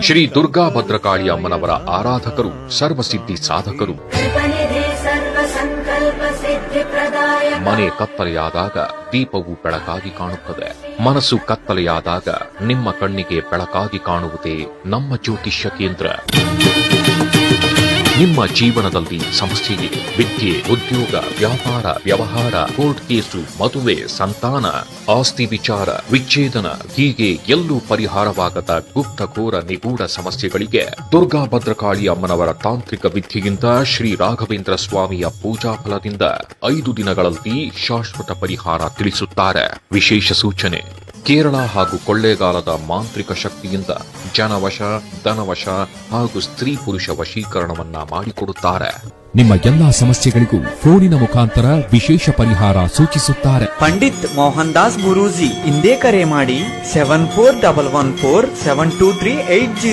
ಶ್ರೀ ದುರ್ಗಾ ಭದ್ರಕಾಳಿ ಅಮ್ಮನವರ ಆರಾಧಕರು, ಸರ್ವಸಿದ್ಧಿ ಸಾಧಕರು. ಮನೆ ಕತ್ತಲೆಯಾದಾಗ ದೀಪವು ಬೆಳಕಾಗಿ ಕಾಣುತ್ತದೆ. ಮನಸ್ಸು ಕತ್ತಲೆಯಾದಾಗ ನಿಮ್ಮ ಕಣ್ಣಿಗೆ ಬೆಳಕಾಗಿ ಕಾಣುವುದೇ ನಮ್ಮ ಜ್ಯೋತಿಷ್ಯ ಕೇಂದ್ರ. ನಿಮ್ಮ ಜೀವನದಲ್ಲಿ ಸಮಸ್ಯೆಗೆ ವಿದ್ಯೆ, ಉದ್ಯೋಗ, ವ್ಯಾಪಾರ, ವ್ಯವಹಾರ, ಕೋರ್ಟ್ ಕೇಸು, ಮದುವೆ, ಸಂತಾನ, ಆಸ್ತಿ ವಿಚಾರ, ವಿಚ್ಛೇದನ, ಹೀಗೆ ಎಲ್ಲೂ ಪರಿಹಾರವಾಗದ ಗುಪ್ತಘೋರ ನಿಗೂಢ ಸಮಸ್ಯೆಗಳಿಗೆ ದುರ್ಗಾ ಭದ್ರಕಾಳಿ ಅಮ್ಮನವರ ತಾಂತ್ರಿಕ ವಿದ್ಯೆಯಿಂದ ಶ್ರೀ ರಾಘವೇಂದ್ರ ಸ್ವಾಮಿಯ ಪೂಜಾ ಫಲದಿಂದ 5 ದಿನಗಳಲ್ಲಿ ಶಾಶ್ವತ ಪರಿಹಾರ ತಿಳಿಸುತ್ತಾರೆ. ವಿಶೇಷ ಸೂಚನೆ: ಕೇರಳ ಹಾಗೂ ಕೊಳ್ಳೇಗಾಲದ ಮಾಂತ್ರಿಕ ಶಕ್ತಿಯಿಂದ ಜನವಶ, ಧನವಶ ಹಾಗೂ ಸ್ತ್ರೀ ಪುರುಷ ವಶೀಕರಣವನ್ನ ಮಾಡಿಕೊಡುತ್ತಾರೆ. ನಿಮ್ಮ ಎಲ್ಲಾ ಸಮಸ್ಯೆಗಳಿಗೂ ಫೋನಿನ ಮುಖಾಂತರ ವಿಶೇಷ ಪರಿಹಾರ ಸೂಚಿಸುತ್ತಾರೆ. ಪಂಡಿತ್ ಮೋಹನ್ ದಾಸ್ ಗುರೂಜಿ. ಇಂದೇ ಕರೆ ಮಾಡಿ 7411472380.